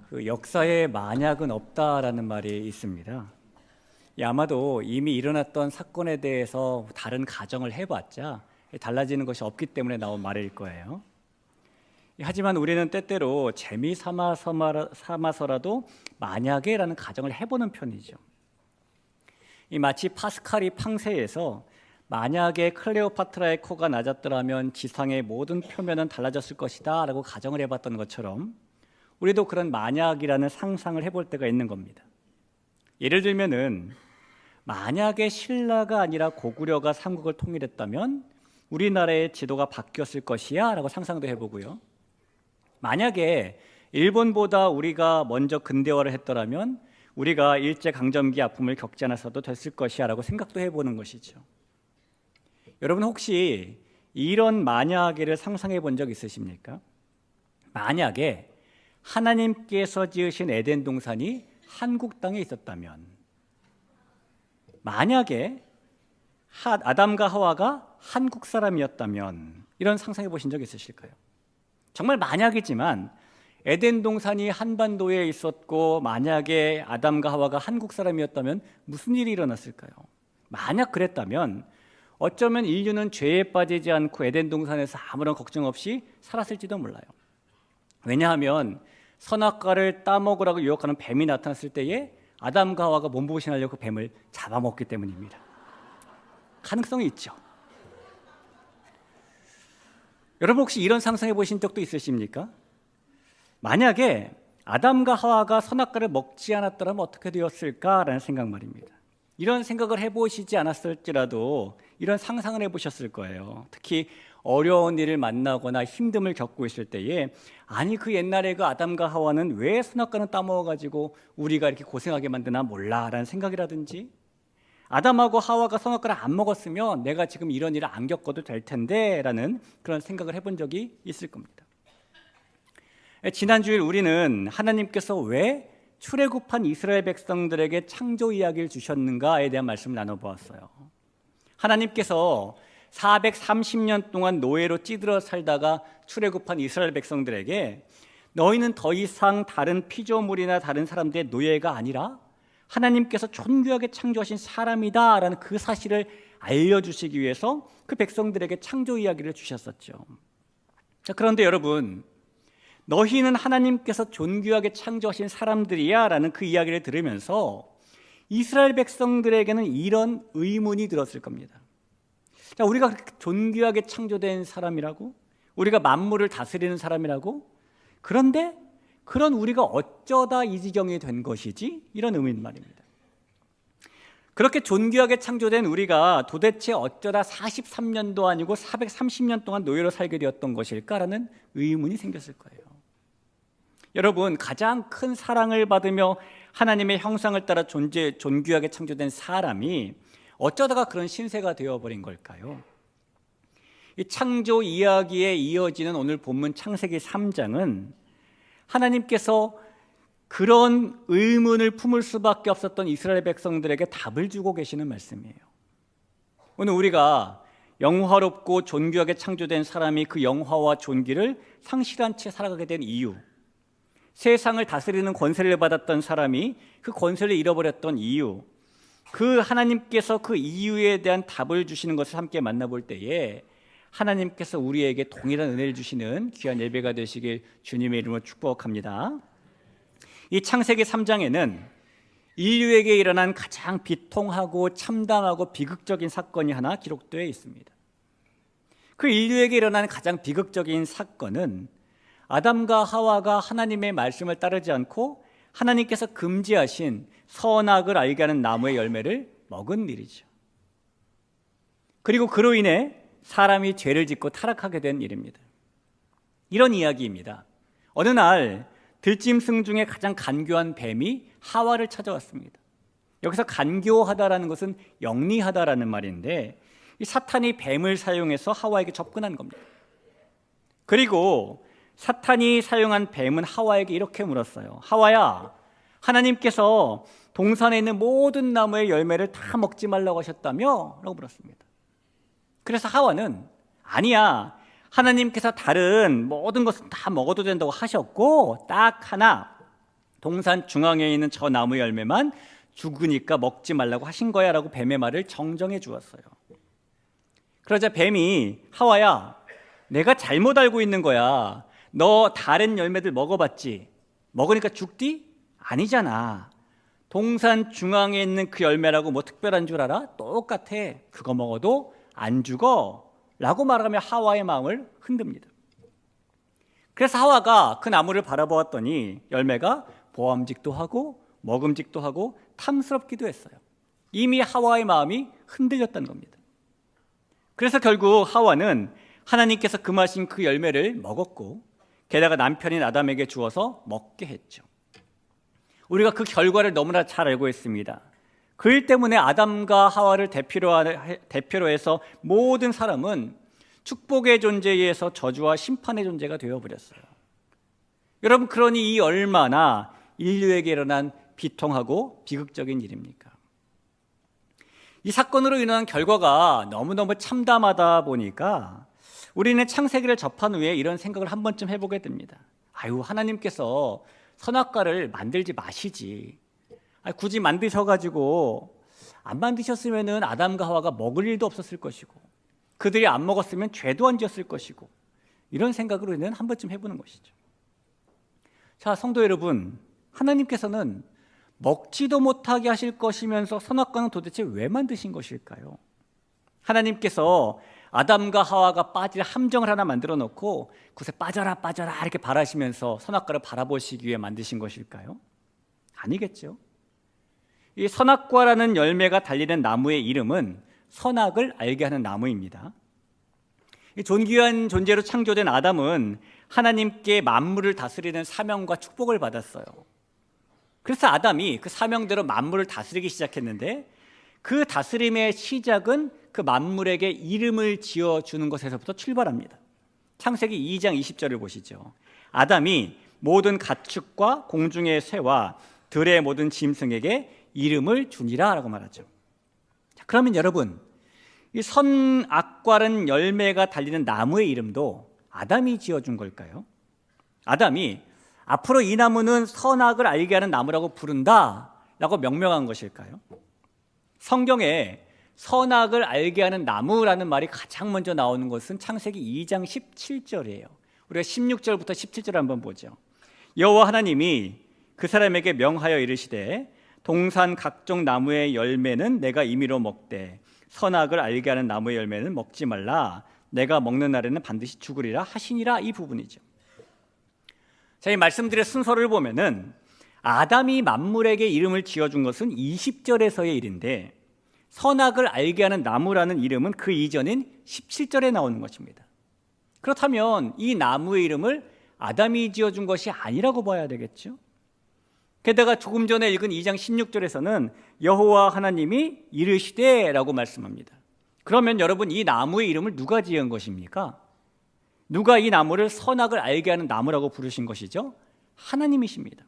그 역사에 만약은 없다라는 말이 있습니다. 아마도 이미 일어났던 사건에 대해서 다른 가정을 해봤자 달라지는 것이 없기 때문에 나온 말일 거예요. 하지만 우리는 때때로 재미 삼아서라도 만약에라는 가정을 해보는 편이죠. 마치 파스칼이 팡세에서 만약에 클레오파트라의 코가 낮았더라면 지상의 모든 표면은 달라졌을 것이다 라고 가정을 해봤던 것처럼 우리도 그런 만약이라는 상상을 해볼 때가 있는 겁니다. 예를 들면은 만약에 신라가 아니라 고구려가 삼국을 통일했다면 우리나라의 지도가 바뀌었을 것이야 라고 상상도 해보고요. 만약에 일본보다 우리가 먼저 근대화를 했더라면 우리가 일제강점기 아픔을 겪지 않았어도 됐을 것이야 라고 생각도 해보는 것이죠. 여러분 혹시 이런 만약에를 상상해 본 적 있으십니까? 만약에 하나님께서 지으신 에덴 동산이 한국 땅에 있었다면, 만약에 아담과 하와가 한국 사람이었다면, 이런 상상해 보신 적 있으실까요? 정말 만약이지만 에덴 동산이 한반도에 있었고 만약에 아담과 하와가 한국 사람이었다면 무슨 일이 일어났을까요? 만약 그랬다면 어쩌면 인류는 죄에 빠지지 않고 에덴 동산에서 아무런 걱정 없이 살았을지도 몰라요. 왜냐하면 선악과를 따먹으라고 유혹하는 뱀이 나타났을 때에 아담과 하와가 몸보신하려고 그 뱀을 잡아먹기 때문입니다. 가능성이 있죠. 여러분 혹시 이런 상상해 보신 적도 있으십니까? 만약에 아담과 하와가 선악과를 먹지 않았더라면 어떻게 되었을까라는 생각 말입니다. 이런 생각을 해보시지 않았을지라도 이런 상상을 해보셨을 거예요. 특히 어려운 일을 만나거나 힘듦을 겪고 있을 때에 아니 그 옛날에 그 아담과 하와는 왜 선악과는 따먹어가지고 우리가 이렇게 고생하게 만드나 몰라라는 생각이라든지, 아담하고 하와가 선악과를 안 먹었으면 내가 지금 이런 일을 안 겪어도 될 텐데 라는 그런 생각을 해본 적이 있을 겁니다. 지난 주일 우리는 하나님께서 왜 출애굽한 이스라엘 백성들에게 창조 이야기를 주셨는가에 대한 말씀을 나눠보았어요. 하나님께서 430년 동안 노예로 찌들어 살다가 출애굽한 이스라엘 백성들에게 너희는 더 이상 다른 피조물이나 다른 사람들의 노예가 아니라 하나님께서 존귀하게 창조하신 사람이다 라는 그 사실을 알려주시기 위해서 그 백성들에게 창조 이야기를 주셨었죠. 자, 그런데 여러분, 너희는 하나님께서 존귀하게 창조하신 사람들이야 라는 그 이야기를 들으면서 이스라엘 백성들에게는 이런 의문이 들었을 겁니다. 자, 우리가 그렇게 존귀하게 창조된 사람이라고, 우리가 만물을 다스리는 사람이라고, 그런데 그런 우리가 어쩌다 이 지경이 된 것이지? 이런 의문 말입니다. 그렇게 존귀하게 창조된 우리가 도대체 어쩌다 43년도 아니고 430년 동안 노예로 살게 되었던 것일까라는 의문이 생겼을 거예요. 여러분, 가장 큰 사랑을 받으며 하나님의 형상을 따라 존귀하게 창조된 사람이 어쩌다가 그런 신세가 되어버린 걸까요? 이 창조 이야기에 이어지는 오늘 본문 창세기 3장은 하나님께서 그런 의문을 품을 수밖에 없었던 이스라엘 백성들에게 답을 주고 계시는 말씀이에요. 오늘 우리가 영화롭고 존귀하게 창조된 사람이 그 영화와 존귀를 상실한 채 살아가게 된 이유, 세상을 다스리는 권세를 받았던 사람이 그 권세를 잃어버렸던 이유, 그 하나님께서 그 이유에 대한 답을 주시는 것을 함께 만나볼 때에 하나님께서 우리에게 동일한 은혜를 주시는 귀한 예배가 되시길 주님의 이름으로 축복합니다. 이 창세기 3장에는 인류에게 일어난 가장 비통하고 참담하고 비극적인 사건이 하나 기록되어 있습니다. 그 인류에게 일어난 가장 비극적인 사건은 아담과 하와가 하나님의 말씀을 따르지 않고 하나님께서 금지하신 선악을 알게 하는 나무의 열매를 먹은 일이죠. 그리고 그로 인해 사람이 죄를 짓고 타락하게 된 일입니다. 이런 이야기입니다. 어느 날 들짐승 중에 가장 간교한 뱀이 하와를 찾아왔습니다. 여기서 간교하다라는 것은 영리하다라는 말인데, 이 사탄이 뱀을 사용해서 하와에게 접근한 겁니다. 그리고 사탄이 사용한 뱀은 하와에게 이렇게 물었어요. 하와야, 하나님께서 동산에 있는 모든 나무의 열매를 다 먹지 말라고 하셨다며? 라고 물었습니다. 그래서 하와는 아니야, 하나님께서 다른 모든 것은 다 먹어도 된다고 하셨고 딱 하나, 동산 중앙에 있는 저 나무 열매만 죽으니까 먹지 말라고 하신 거야 라고 뱀의 말을 정정해 주었어요. 그러자 뱀이 하와야, 내가 잘못 알고 있는 거야. 너 다른 열매들 먹어봤지? 먹으니까 죽디? 아니잖아. 동산 중앙에 있는 그 열매라고 뭐 특별한 줄 알아? 똑같아. 그거 먹어도 안 죽어 라고 말하며 하와의 마음을 흔듭니다. 그래서 하와가 그 나무를 바라보았더니 열매가 보암직도 하고 먹음직도 하고 탐스럽기도 했어요. 이미 하와의 마음이 흔들렸다는 겁니다. 그래서 결국 하와는 하나님께서 금하신 그 열매를 먹었고 게다가 남편인 아담에게 주어서 먹게 했죠. 우리가 그 결과를 너무나 잘 알고 있습니다. 그 일 때문에 아담과 하와를 대표로 해서 모든 사람은 축복의 존재에 의해서 저주와 심판의 존재가 되어버렸어요. 여러분, 그러니 이 얼마나 인류에게 일어난 비통하고 비극적인 일입니까? 이 사건으로 인한 결과가 너무너무 참담하다 보니까 우리는 창세기를 접한 후에 이런 생각을 한 번쯤 해보게 됩니다. 아유, 하나님께서 선악과를 만들지 마시지. 굳이 만드셔가지고 안 만드셨으면 아담과 하와가 먹을 일도 없었을 것이고 그들이 안 먹었으면 죄도 안 지었을 것이고 이런 생각으로 우리는 한 번쯤 해보는 것이죠. 자, 성도 여러분, 하나님께서는 먹지도 못하게 하실 것이면서 선악과는 도대체 왜 만드신 것일까요? 하나님께서 아담과 하와가 빠질 함정을 하나 만들어 놓고 그새 빠져라 빠져라 이렇게 바라시면서 선악과를 바라보시기 위해 만드신 것일까요? 아니겠죠. 이 선악과라는 열매가 달리는 나무의 이름은 선악을 알게 하는 나무입니다. 이 존귀한 존재로 창조된 아담은 하나님께 만물을 다스리는 사명과 축복을 받았어요. 그래서 아담이 그 사명대로 만물을 다스리기 시작했는데 그 다스림의 시작은 그 만물에게 이름을 지어주는 것에서부터 출발합니다. 창세기 2장 20절을 보시죠. 아담이 모든 가축과 공중의 새와 들의 모든 짐승에게 이름을 주니라 라고 말하죠. 자, 그러면 여러분, 이 선악과라는 열매가 달리는 나무의 이름도 아담이 지어준 걸까요? 아담이 앞으로 이 나무는 선악을 알게 하는 나무라고 부른다 라고 명명한 것일까요? 성경에 선악을 알게 하는 나무라는 말이 가장 먼저 나오는 것은 창세기 2장 17절이에요. 우리가 16절부터 17절 한번 보죠. 여호와 하나님이 그 사람에게 명하여 이르시되 동산 각종 나무의 열매는 내가 임의로 먹되 선악을 알게 하는 나무의 열매는 먹지 말라. 내가 먹는 날에는 반드시 죽으리라 하시니라. 이 부분이죠. 자, 이 말씀들의 순서를 보면은 아담이 만물에게 이름을 지어준 것은 20절에서의 일인데 선악을 알게 하는 나무라는 이름은 그 이전인 17절에 나오는 것입니다. 그렇다면 이 나무의 이름을 아담이 지어준 것이 아니라고 봐야 되겠죠. 게다가 조금 전에 읽은 2장 16절에서는 여호와 하나님이 이르시되 라고 말씀합니다. 그러면 여러분, 이 나무의 이름을 누가 지은 것입니까? 누가 이 나무를 선악을 알게 하는 나무라고 부르신 것이죠? 하나님이십니다.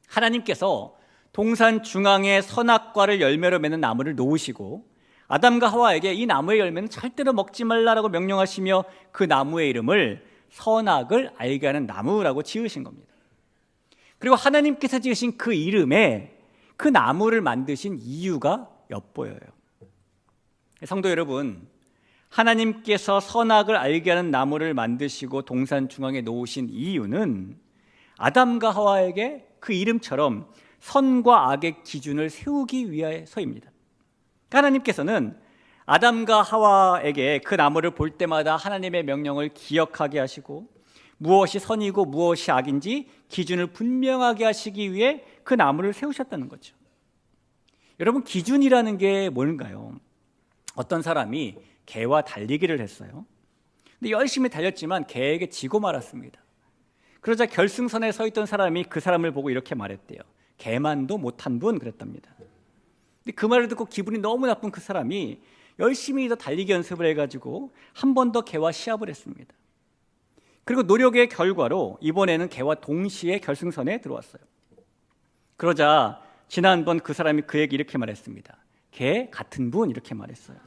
하나님께서 동산 중앙에 선악과를 열매로 맺는 나무를 놓으시고 아담과 하와에게 이 나무의 열매는 절대로 먹지 말라라고 명령하시며 그 나무의 이름을 선악을 알게 하는 나무라고 지으신 겁니다. 그리고 하나님께서 지으신 그 이름에 그 나무를 만드신 이유가 엿보여요. 성도 여러분, 하나님께서 선악을 알게 하는 나무를 만드시고 동산 중앙에 놓으신 이유는 아담과 하와에게 그 이름처럼 선과 악의 기준을 세우기 위해서입니다. 하나님께서는 아담과 하와에게 그 나무를 볼 때마다 하나님의 명령을 기억하게 하시고 무엇이 선이고 무엇이 악인지 기준을 분명하게 하시기 위해 그 나무를 세우셨다는 거죠. 여러분, 기준이라는 게 뭔가요? 어떤 사람이 개와 달리기를 했어요. 근데 열심히 달렸지만 개에게 지고 말았습니다. 그러자 결승선에 서 있던 사람이 그 사람을 보고 이렇게 말했대요. 개만도 못한 분, 그랬답니다. 근데 그 말을 듣고 기분이 너무 나쁜 그 사람이 열심히 더 달리기 연습을 해가지고 한 번 더 개와 시합을 했습니다. 그리고 노력의 결과로 이번에는 개와 동시에 결승선에 들어왔어요. 그러자 지난번 그 사람이 그에게 이렇게 말했습니다. 개 같은 분, 이렇게 말했어요.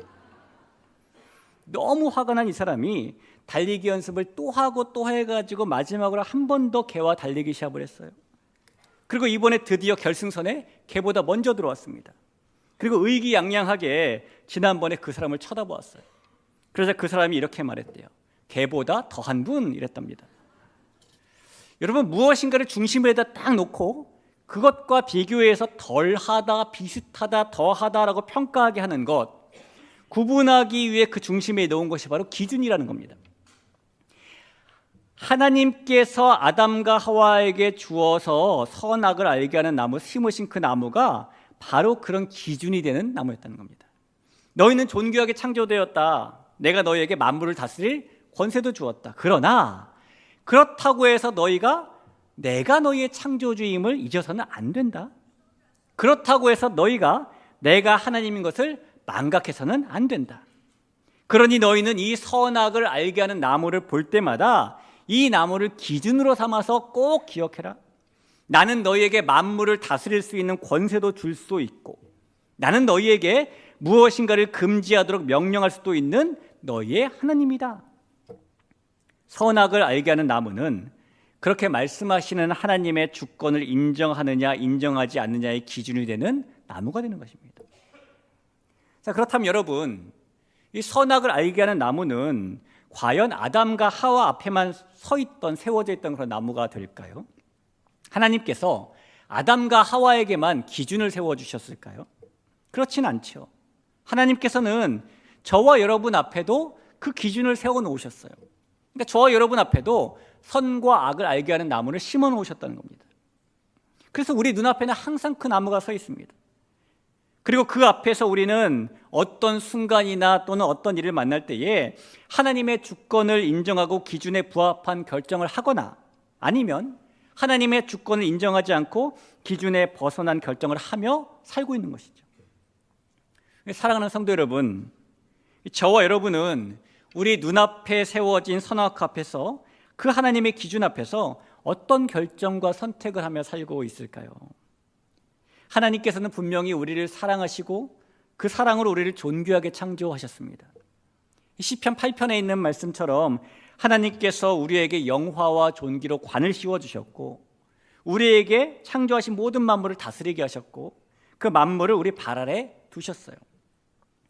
너무 화가 난 이 사람이 달리기 연습을 또 하고 또 해가지고 마지막으로 한 번 더 개와 달리기 시합을 했어요. 그리고 이번에 드디어 결승선에 개보다 먼저 들어왔습니다. 그리고 의기양양하게 지난번에 그 사람을 쳐다보았어요. 그러자 그 사람이 이렇게 말했대요. 개보다 더한 분 이랬답니다. 여러분, 무엇인가를 중심에다 딱 놓고 그것과 비교해서 덜하다, 비슷하다, 더하다라고 평가하게 하는 것, 구분하기 위해 그 중심에 놓은 것이 바로 기준이라는 겁니다. 하나님께서 아담과 하와에게 주어서 선악을 알게 하는 나무, 심으신 그 나무가 바로 그런 기준이 되는 나무였다는 겁니다. 너희는 존귀하게 창조되었다. 내가 너희에게 만물을 다스릴 권세도 주었다. 그러나 그렇다고 해서 너희가 내가 너희의 창조주임을 잊어서는 안 된다. 그렇다고 해서 너희가 내가 하나님인 것을 망각해서는 안 된다. 그러니 너희는 이 선악을 알게 하는 나무를 볼 때마다 이 나무를 기준으로 삼아서 꼭 기억해라. 나는 너희에게 만물을 다스릴 수 있는 권세도 줄 수 있고, 나는 너희에게 무엇인가를 금지하도록 명령할 수도 있는 너희의 하나님이다. 선악을 알게 하는 나무는 그렇게 말씀하시는 하나님의 주권을 인정하느냐 인정하지 않느냐의 기준이 되는 나무가 되는 것입니다. 자, 그렇다면 여러분, 이 선악을 알게 하는 나무는 과연 아담과 하와 앞에만 세워져 있던 그런 나무가 될까요? 하나님께서 아담과 하와에게만 기준을 세워주셨을까요? 그렇진 않죠. 하나님께서는 저와 여러분 앞에도 그 기준을 세워놓으셨어요. 그러니까 저와 여러분 앞에도 선과 악을 알게 하는 나무를 심어놓으셨다는 겁니다. 그래서 우리 눈앞에는 항상 그 나무가 서 있습니다. 그리고 그 앞에서 우리는 어떤 순간이나 또는 어떤 일을 만날 때에 하나님의 주권을 인정하고 기준에 부합한 결정을 하거나, 아니면 하나님의 주권을 인정하지 않고 기준에 벗어난 결정을 하며 살고 있는 것이죠. 사랑하는 성도 여러분, 저와 여러분은 우리 눈앞에 세워진 선악 앞에서, 그 하나님의 기준 앞에서 어떤 결정과 선택을 하며 살고 있을까요? 하나님께서는 분명히 우리를 사랑하시고 그 사랑으로 우리를 존귀하게 창조하셨습니다. 시편 8편에 있는 말씀처럼 하나님께서 우리에게 영화와 존귀로 관을 씌워주셨고, 우리에게 창조하신 모든 만물을 다스리게 하셨고, 그 만물을 우리 발 아래 두셨어요.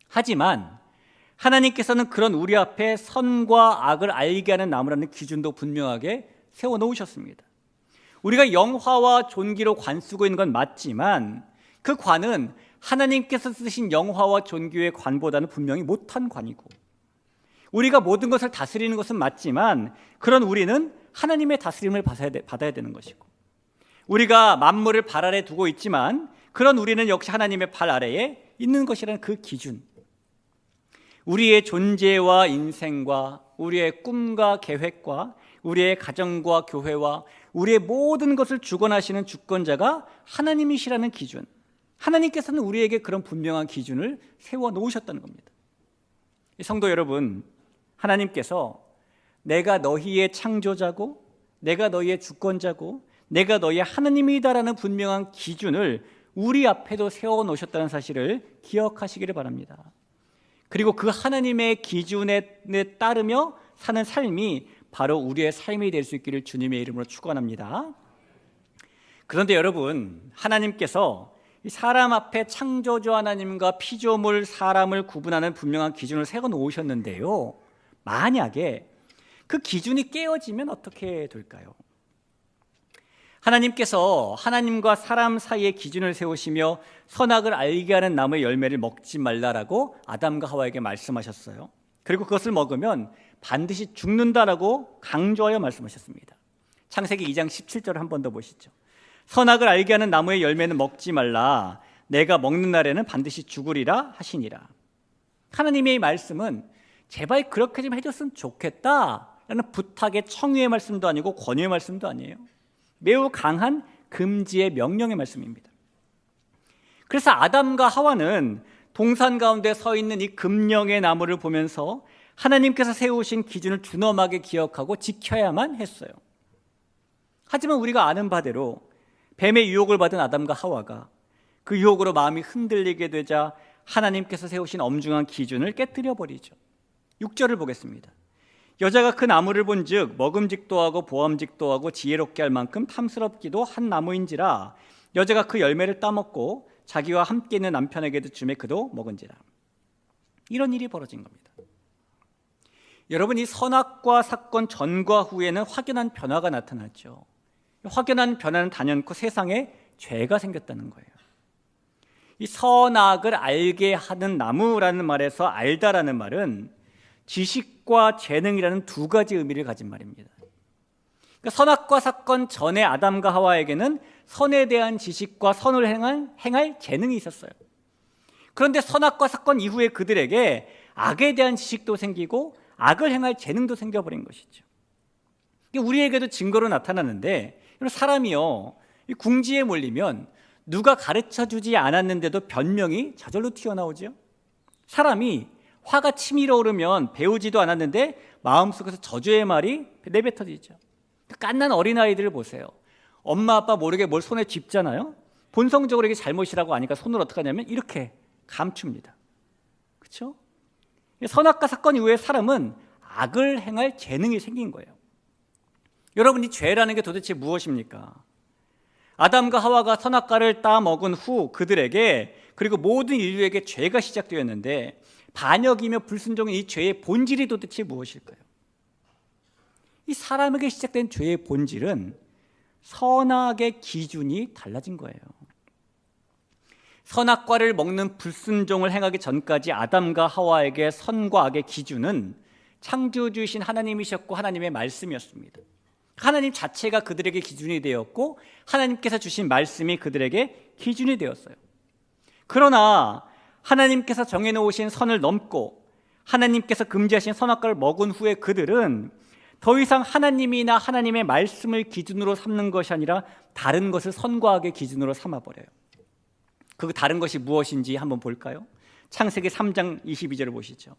하지만 하나님께서는 그런 우리 앞에 선과 악을 알게 하는 나무라는 기준도 분명하게 세워놓으셨습니다. 우리가 영화와 존귀로 관 쓰고 있는 건 맞지만 그 관은 하나님께서 쓰신 영화와 존귀의 관보다는 분명히 못한 관이고, 우리가 모든 것을 다스리는 것은 맞지만 그런 우리는 하나님의 다스림을 받아야 되는 것이고, 우리가 만물을 발 아래 두고 있지만 그런 우리는 역시 하나님의 발 아래에 있는 것이라는 그 기준, 우리의 존재와 인생과 우리의 꿈과 계획과 우리의 가정과 교회와 우리의 모든 것을 주관하시는 주권자가 하나님이시라는 기준, 하나님께서는 우리에게 그런 분명한 기준을 세워놓으셨다는 겁니다. 성도 여러분, 하나님께서 내가 너희의 창조자고 내가 너희의 주권자고 내가 너희의 하나님이다라는 분명한 기준을 우리 앞에도 세워놓으셨다는 사실을 기억하시기를 바랍니다. 그리고 그 하나님의 기준에 따르며 사는 삶이 바로 우리의 삶이 될 수 있기를 주님의 이름으로 축원합니다. 그런데 여러분, 하나님께서 사람 앞에 창조주 하나님과 피조물 사람을 구분하는 분명한 기준을 세워놓으셨는데요, 만약에 그 기준이 깨어지면 어떻게 될까요? 하나님께서 하나님과 사람 사이의 기준을 세우시며 선악을 알게 하는 나무의 열매를 먹지 말라라고 아담과 하와에게 말씀하셨어요. 그리고 그것을 먹으면 반드시 죽는다라고 강조하여 말씀하셨습니다. 창세기 2장 17절을 한 번 더 보시죠. 선악을 알게 하는 나무의 열매는 먹지 말라. 내가 먹는 날에는 반드시 죽으리라 하시니라. 하나님의 말씀은 제발 그렇게 좀 해줬으면 좋겠다라는 부탁의 청유의 말씀도 아니고 권유의 말씀도 아니에요. 매우 강한 금지의 명령의 말씀입니다. 그래서 아담과 하와는 동산 가운데 서 있는 이 금령의 나무를 보면서 하나님께서 세우신 기준을 준엄하게 기억하고 지켜야만 했어요. 하지만 우리가 아는 바대로 뱀의 유혹을 받은 아담과 하와가 그 유혹으로 마음이 흔들리게 되자 하나님께서 세우신 엄중한 기준을 깨뜨려 버리죠. 6절을 보겠습니다. 여자가 그 나무를 본즉 먹음직도 하고 보암직도 하고 지혜롭게 할 만큼 탐스럽기도 한 나무인지라 여자가 그 열매를 따먹고 자기와 함께 있는 남편에게도 주매 그도 먹은지라. 이런 일이 벌어진 겁니다. 여러분, 이 선악과 사건 전과 후에는 확연한 변화가 나타났죠. 확연한 변화는 단연코 세상에 죄가 생겼다는 거예요. 이 선악을 알게 하는 나무라는 말에서 알다라는 말은 지식과 재능이라는 두 가지 의미를 가진 말입니다. 그러니까 선악과 사건 전에 아담과 하와에게는 선에 대한 지식과 선을 행할 재능이 있었어요. 그런데 선악과 사건 이후에 그들에게 악에 대한 지식도 생기고 악을 행할 재능도 생겨버린 것이죠. 우리에게도 증거로 나타나는데, 사람이요, 궁지에 몰리면 누가 가르쳐주지 않았는데도 변명이 저절로 튀어나오죠. 사람이 화가 치밀어 오르면 배우지도 않았는데 마음속에서 저주의 말이 내뱉어지죠. 갓난 어린아이들을 보세요. 엄마 아빠 모르게 뭘 손에 쥐잖아요. 본성적으로 이게 잘못이라고 아니까 손을 어떻게 하냐면 이렇게 감춥니다. 그렇죠? 선악과 사건 이후에 사람은 악을 행할 재능이 생긴 거예요. 여러분, 이 죄라는 게 도대체 무엇입니까? 아담과 하와가 선악과를 따먹은 후 그들에게, 그리고 모든 인류에게 죄가 시작되었는데, 반역이며 불순종인 이 죄의 본질이 도대체 무엇일까요? 이 사람에게 시작된 죄의 본질은 선악의 기준이 달라진 거예요. 선악과를 먹는 불순종을 행하기 전까지 아담과 하와에게 선과 악의 기준은 창조주이신 하나님이셨고 하나님의 말씀이었습니다. 하나님 자체가 그들에게 기준이 되었고 하나님께서 주신 말씀이 그들에게 기준이 되었어요. 그러나 하나님께서 정해놓으신 선을 넘고 하나님께서 금지하신 선악과를 먹은 후에 그들은 더 이상 하나님이나 하나님의 말씀을 기준으로 삼는 것이 아니라 다른 것을 선과 악의 기준으로 삼아버려요. 그 다른 것이 무엇인지 한번 볼까요? 창세기 3장 22절을 보시죠.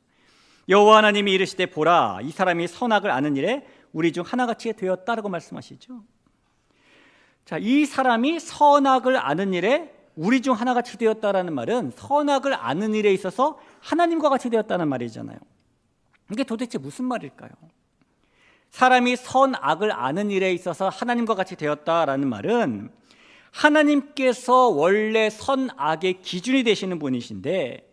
여호와 하나님이 이르시되 보라, 이 사람이 선악을 아는 일에 우리 중 하나같이 되었다라고 말씀하시죠. 자, 이 사람이 선악을 아는 일에 우리 중 하나같이 되었다라는 말은 선악을 아는 일에 있어서 하나님과 같이 되었다는 말이잖아요. 이게 도대체 무슨 말일까요? 사람이 선악을 아는 일에 있어서 하나님과 같이 되었다라는 말은 하나님께서 원래 선악의 기준이 되시는 분이신데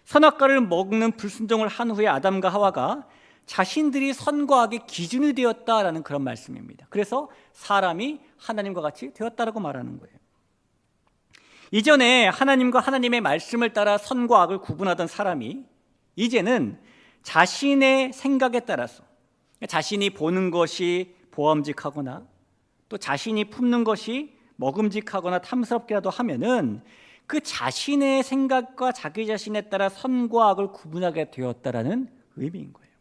선악과를 먹는 불순종을 한 후에 아담과 하와가 자신들이 선과 악의 기준이 되었다라는 그런 말씀입니다. 그래서 사람이 하나님과 같이 되었다라고 말하는 거예요. 이전에 하나님과 하나님의 말씀을 따라 선과 악을 구분하던 사람이 이제는 자신의 생각에 따라서 자신이 보는 것이 보암직하거나 또 자신이 품는 것이 먹음직하거나 탐스럽게라도 하면은 그 자신의 생각과 자기 자신에 따라 선과 악을 구분하게 되었다라는 의미인 거예요.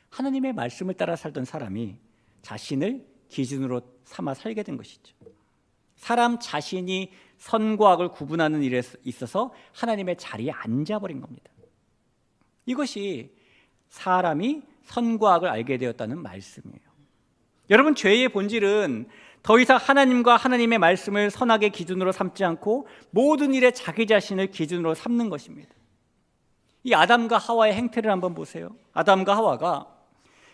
하나님의 말씀을 따라 살던 사람이 자신을 기준으로 삼아 살게 된 것이죠. 사람 자신이 선과 악을 구분하는 일에 있어서 하나님의 자리에 앉아버린 겁니다. 이것이 사람이 선과 악을 알게 되었다는 말씀이에요. 여러분, 죄의 본질은 더 이상 하나님과 하나님의 말씀을 선악의 기준으로 삼지 않고 모든 일에 자기 자신을 기준으로 삼는 것입니다. 이 아담과 하와의 행태를 한번 보세요. 아담과 하와가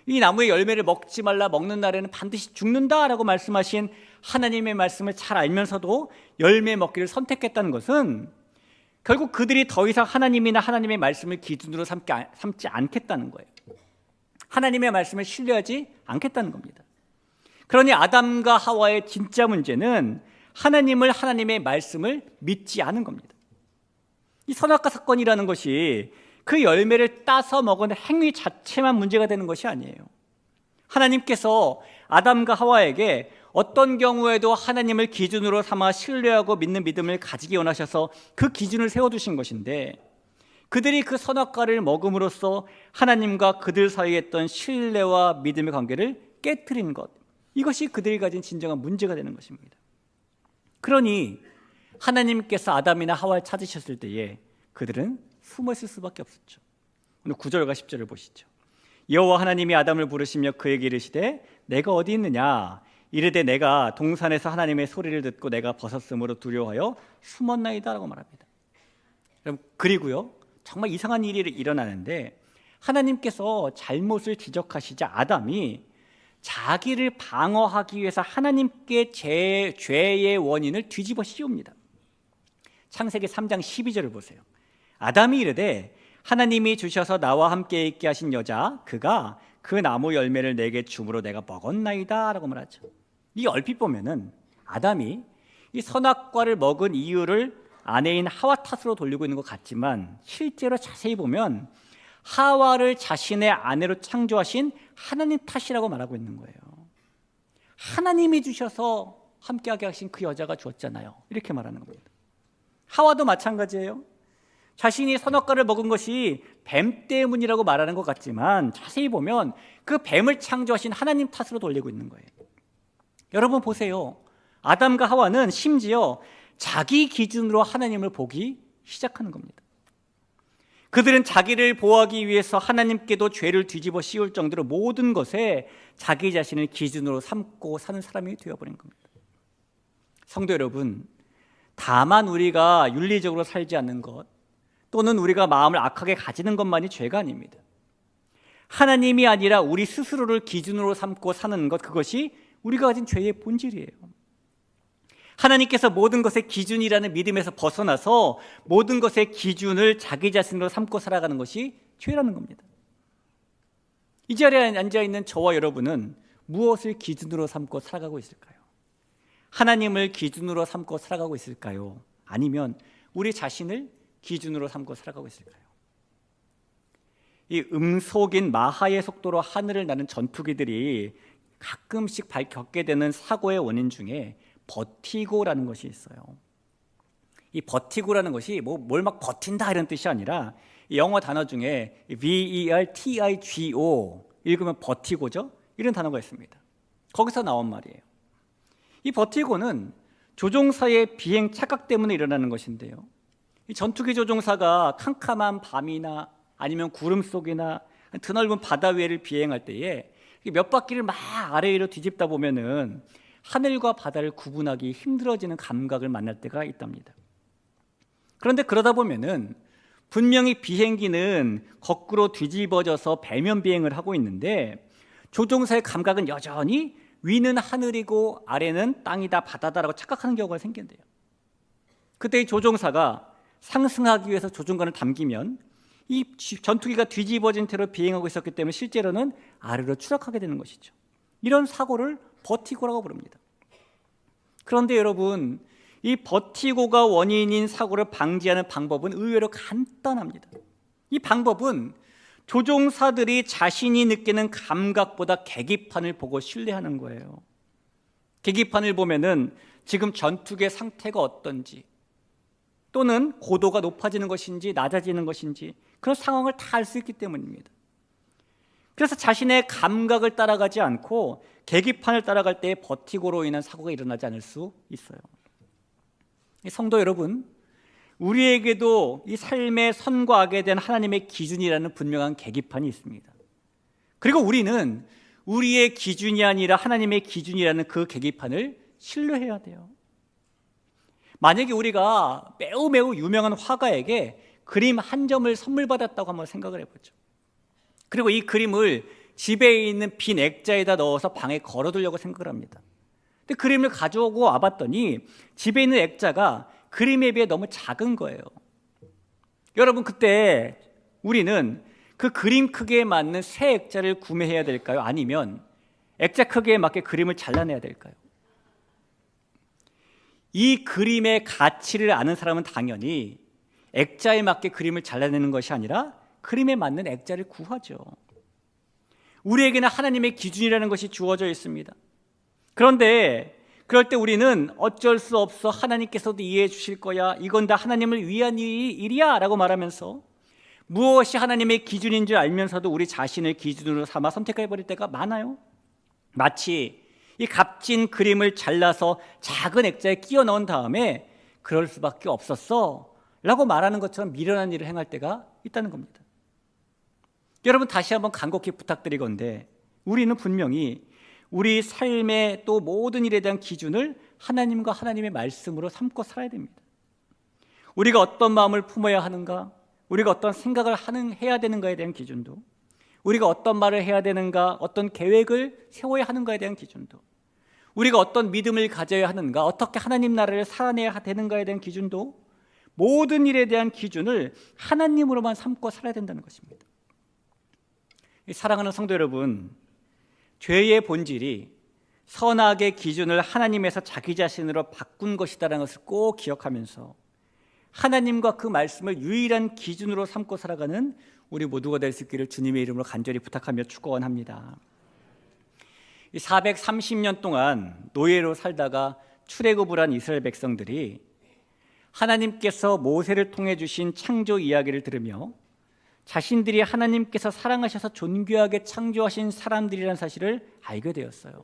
이 나무의 열매를 먹지 말라, 먹는 날에는 반드시 죽는다라고 말씀하신 하나님의 말씀을 잘 알면서도 열매 먹기를 선택했다는 것은 결국 그들이 더 이상 하나님이나 하나님의 말씀을 기준으로 삼지 않겠다는 거예요. 하나님의 말씀을 신뢰하지 않겠다는 겁니다. 그러니 아담과 하와의 진짜 문제는 하나님의 말씀을 믿지 않은 겁니다. 이 선악과 사건이라는 것이 그 열매를 따서 먹은 행위 자체만 문제가 되는 것이 아니에요. 하나님께서 아담과 하와에게 어떤 경우에도 하나님을 기준으로 삼아 신뢰하고 믿는 믿음을 가지기 원하셔서 그 기준을 세워두신 것인데 그들이 그 선악과를 먹음으로써 하나님과 그들 사이에 있던 신뢰와 믿음의 관계를 깨트린 것, 이것이 그들이 가진 진정한 문제가 되는 것입니다. 그러니 하나님께서 아담이나 하와를 찾으셨을 때에 그들은 숨어 있을 수밖에 없었죠. 오늘 9절과 10절을 보시죠. 여호와 하나님이 아담을 부르시며 그에게 이르시되 내가 어디 있느냐? 이르되 내가 동산에서 하나님의 소리를 듣고 내가 벗었으므로 두려워하여 숨었나이다 라고 말합니다. 그리고요, 정말 이상한 일이 일어나는데 하나님께서 잘못을 지적하시자 아담이 자기를 방어하기 위해서 하나님께 죄의 원인을 뒤집어 씌웁니다. 창세기 3장 12절을 보세요. 아담이 이르되 하나님이 주셔서 나와 함께 있게 하신 여자 그가 그 나무 열매를 내게 줌으로 내가 먹었나이다 라고 말하죠. 이 얼핏 보면은 아담이 이 선악과를 먹은 이유를 아내인 하와 탓으로 돌리고 있는 것 같지만 실제로 자세히 보면 하와를 자신의 아내로 창조하신 하나님 탓이라고 말하고 있는 거예요. 하나님이 주셔서 함께하게 하신 그 여자가 주었잖아요. 이렇게 말하는 겁니다. 하와도 마찬가지예요. 자신이 선악과를 먹은 것이 뱀 때문이라고 말하는 것 같지만 자세히 보면 그 뱀을 창조하신 하나님 탓으로 돌리고 있는 거예요. 여러분 보세요. 아담과 하와는 심지어 자기 기준으로 하나님을 보기 시작하는 겁니다. 그들은 자기를 보호하기 위해서 하나님께도 죄를 뒤집어 씌울 정도로 모든 것에 자기 자신을 기준으로 삼고 사는 사람이 되어버린 겁니다. 성도 여러분, 다만 우리가 윤리적으로 살지 않는 것 또는 우리가 마음을 악하게 가지는 것만이 죄가 아닙니다. 하나님이 아니라 우리 스스로를 기준으로 삼고 사는 것, 그것이 우리가 가진 죄의 본질이에요. 하나님께서 모든 것의 기준이라는 믿음에서 벗어나서 모든 것의 기준을 자기 자신으로 삼고 살아가는 것이 죄라는 겁니다. 이 자리에 앉아있는 저와 여러분은 무엇을 기준으로 삼고 살아가고 있을까요? 하나님을 기준으로 삼고 살아가고 있을까요? 아니면 우리 자신을 기준으로 삼고 살아가고 있을까요? 이 음속인 마하의 속도로 하늘을 나는 전투기들이 가끔씩 겪게 되는 사고의 원인 중에 버티고라는 것이 있어요. 이 버티고라는 것이 뭘 막 버틴다 이런 뜻이 아니라 영어 단어 중에 vertigo 읽으면 버티고죠. 이런 단어가 있습니다. 거기서 나온 말이에요. 이 버티고는 조종사의 비행 착각 때문에 일어나는 것인데요. 이 전투기 조종사가 캄캄한 밤이나 아니면 구름 속이나 드넓은 바다 위를 비행할 때에 몇 바퀴를 막 아래 위로 뒤집다 보면은 하늘과 바다를 구분하기 힘들어지는 감각을 만날 때가 있답니다. 그런데 그러다 보면은 분명히 비행기는 거꾸로 뒤집어져서 배면 비행을 하고 있는데 조종사의 감각은 여전히 위는 하늘이고 아래는 땅이다 바다다라고 착각하는 경우가 생긴대요. 그때 이 조종사가 상승하기 위해서 조종관을 당기면 이 전투기가 뒤집어진 채로 비행하고 있었기 때문에 실제로는 아래로 추락하게 되는 것이죠. 이런 사고를 버티고라고 부릅니다. 그런데 여러분, 이 버티고가 원인인 사고를 방지하는 방법은 의외로 간단합니다. 이 방법은 조종사들이 자신이 느끼는 감각보다 계기판을 보고 신뢰하는 거예요. 계기판을 보면은 지금 전투기의 상태가 어떤지 또는 고도가 높아지는 것인지 낮아지는 것인지 그런 상황을 다 알 수 있기 때문입니다. 그래서 자신의 감각을 따라가지 않고 계기판을 따라갈 때 버티고로 인한 사고가 일어나지 않을 수 있어요. 성도 여러분, 우리에게도 이 삶의 선과 악에 대한 하나님의 기준이라는 분명한 계기판이 있습니다. 그리고 우리는 우리의 기준이 아니라 하나님의 기준이라는 그 계기판을 신뢰해야 돼요. 만약에 우리가 매우 유명한 화가에게 그림 한 점을 선물 받았다고 한번 생각을 해보죠. 그리고 이 그림을 집에 있는 빈 액자에다 넣어서 방에 걸어두려고 생각을 합니다. 근데 그림을 가져오고 와봤더니 집에 있는 액자가 그림에 비해 너무 작은 거예요. 여러분, 그때 우리는 그 그림 크기에 맞는 새 액자를 구매해야 될까요? 아니면 액자 크기에 맞게 그림을 잘라내야 될까요? 이 그림의 가치를 아는 사람은 당연히 액자에 맞게 그림을 잘라내는 것이 아니라 그림에 맞는 액자를 구하죠. 우리에게는 하나님의 기준이라는 것이 주어져 있습니다. 그런데 그럴 때 우리는 어쩔 수 없어, 하나님께서도 이해해 주실 거야, 이건 다 하나님을 위한 일이야 라고 말하면서 무엇이 하나님의 기준인 줄 알면서도 우리 자신을 기준으로 삼아 선택해버릴 때가 많아요. 마치 이 값진 그림을 잘라서 작은 액자에 끼워 넣은 다음에 그럴 수밖에 없었어 라고 말하는 것처럼 미련한 일을 행할 때가 있다는 겁니다. 여러분, 다시 한번 간곡히 부탁드리건대 우리는 분명히 우리 삶의 또 모든 일에 대한 기준을 하나님과 하나님의 말씀으로 삼고 살아야 됩니다. 우리가 어떤 마음을 품어야 하는가, 우리가 어떤 생각을 해야 되는가에 대한 기준도, 우리가 어떤 말을 해야 되는가, 어떤 계획을 세워야 하는가에 대한 기준도, 우리가 어떤 믿음을 가져야 하는가, 어떻게 하나님 나라를 살아내야 되는가에 대한 기준도, 모든 일에 대한 기준을 하나님으로만 삼고 살아야 된다는 것입니다. 사랑하는 성도 여러분, 죄의 본질이 선악의 기준을 하나님에서 자기 자신으로 바꾼 것이다라는 것을 꼭 기억하면서 하나님과 그 말씀을 유일한 기준으로 삼고 살아가는 우리 모두가 될 수 있기를 주님의 이름으로 간절히 부탁하며 축원합니다. 430년 동안 노예로 살다가 출애굽을 한 이스라엘 백성들이 하나님께서 모세를 통해 주신 창조 이야기를 들으며 자신들이 하나님께서 사랑하셔서 존귀하게 창조하신 사람들이라는 사실을 알게 되었어요.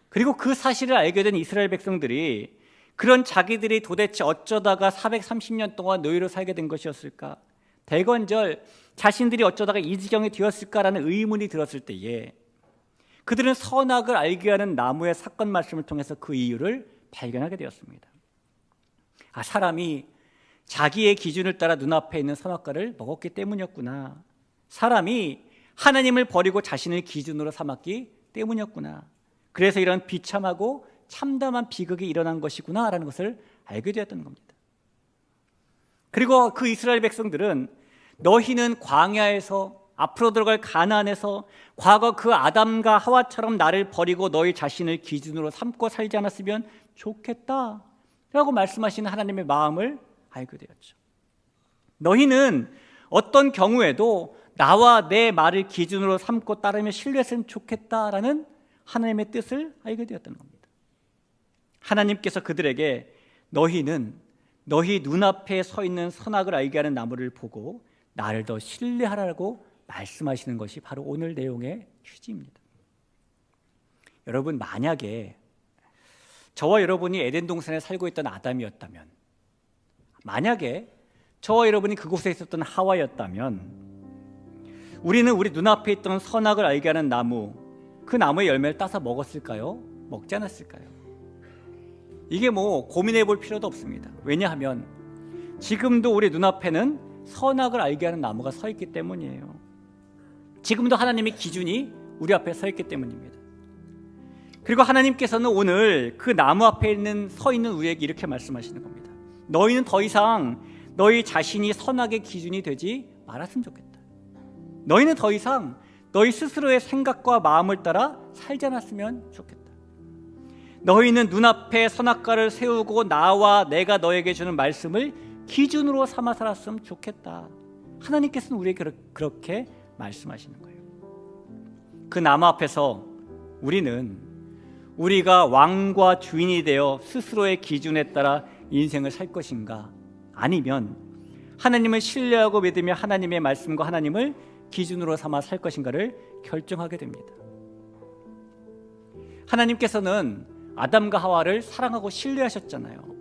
그리고 그 사실을 알게 된 이스라엘 백성들이 그런 자기들이 도대체 어쩌다가 430년 동안 노예로 살게 된 것이었을까? 대건절 자신들이 어쩌다가 이 지경이 되었을까라는 의문이 들었을 때에 그들은 선악을 알게 하는 나무의 사건 말씀을 통해서 그 이유를 발견하게 되었습니다. 사람이 자기의 기준을 따라 눈앞에 있는 선악과를 먹었기 때문이었구나. 사람이 하나님을 버리고 자신을 기준으로 삼았기 때문이었구나. 그래서 이런 비참하고 참담한 비극이 일어난 것이구나라는 것을 알게 되었던 겁니다. 그리고 그 이스라엘 백성들은 너희는 광야에서 앞으로 들어갈 가나안에서 과거 그 아담과 하와처럼 나를 버리고 너희 자신을 기준으로 삼고 살지 않았으면 좋겠다라고 말씀하시는 하나님의 마음을 알게 되었죠. 너희는 어떤 경우에도 나와 내 말을 기준으로 삼고 따르며 신뢰했으면 좋겠다라는 하나님의 뜻을 알게 되었던 겁니다. 하나님께서 그들에게 너희는 너희 눈앞에 서 있는 선악을 알게 하는 나무를 보고 나를 더 신뢰하라고 말씀하시는 것이 바로 오늘 내용의 취지입니다. 여러분, 만약에 저와 여러분이 에덴 동산에 살고 있던 아담이었다면, 만약에 저와 여러분이 그곳에 있었던 하와였다면 우리는 우리 눈앞에 있던 선악을 알게 하는 나무, 그 나무의 열매를 따서 먹었을까요? 먹지 않았을까요? 이게 고민해 볼 필요도 없습니다. 왜냐하면 지금도 우리 눈앞에는 선악을 알게 하는 나무가 서 있기 때문이에요. 지금도 하나님의 기준이 우리 앞에 서 있기 때문입니다. 그리고 하나님께서는 오늘 그 나무 앞에 서 있는 우리에게 이렇게 말씀하시는 겁니다. 너희는 더 이상 너희 자신이 선악의 기준이 되지 말았으면 좋겠다. 너희는 더 이상 너희 스스로의 생각과 마음을 따라 살지 않았으면 좋겠다. 너희는 눈앞에 선악과를 세우고 나와 내가 너에게 주는 말씀을 기준으로 삼아 살았으면 좋겠다. 하나님께서는 우리에게 그렇게 말씀하시는 거예요. 그 나무 앞에서 우리는 우리가 왕과 주인이 되어 스스로의 기준에 따라 인생을 살 것인가, 아니면 하나님을 신뢰하고 믿으며 하나님의 말씀과 하나님을 기준으로 삼아 살 것인가를 결정하게 됩니다. 하나님께서는 아담과 하와를 사랑하고 신뢰하셨잖아요.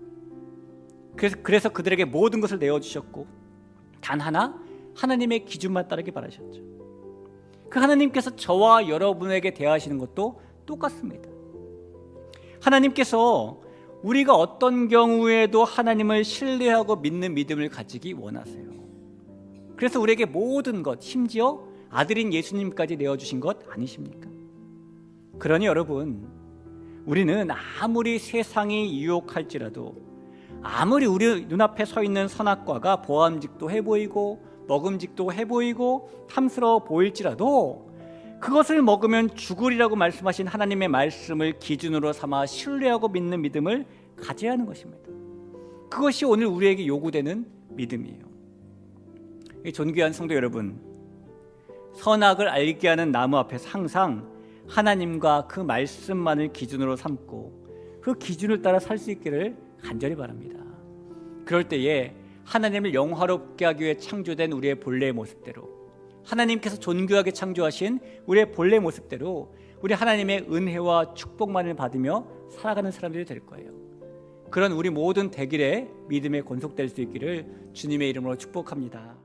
그래서 그들에게 모든 것을 내어주셨고 단 하나 하나님의 기준만 따르기 바라셨죠. 그 하나님께서 저와 여러분에게 대하시는 것도 똑같습니다. 하나님께서 우리가 어떤 경우에도 하나님을 신뢰하고 믿는 믿음을 가지기 원하세요. 그래서 우리에게 모든 것, 심지어 아들인 예수님까지 내어주신 것 아니십니까? 그러니 여러분, 우리는 아무리 세상이 유혹할지라도, 아무리 우리 눈앞에 서 있는 선악과가 보암직도 해 보이고 먹음직도 해 보이고 탐스러워 보일지라도 그것을 먹으면 죽으리라고 말씀하신 하나님의 말씀을 기준으로 삼아 신뢰하고 믿는 믿음을 가져야 하는 것입니다. 그것이 오늘 우리에게 요구되는 믿음이에요. 존귀한 성도 여러분, 선악을 알게 하는 나무 앞에서 항상 하나님과 그 말씀만을 기준으로 삼고 그 기준을 따라 살 수 있기를 간절히 바랍니다. 그럴 때에 하나님을 영화롭게 하기 위해 창조된 우리의 본래의 모습대로, 하나님께서 존귀하게 창조하신 우리의 본래 모습대로 우리 하나님의 은혜와 축복만을 받으며 살아가는 사람들이 될 거예요. 그런 우리 모든 대길의 믿음에 권속될 수 있기를 주님의 이름으로 축복합니다.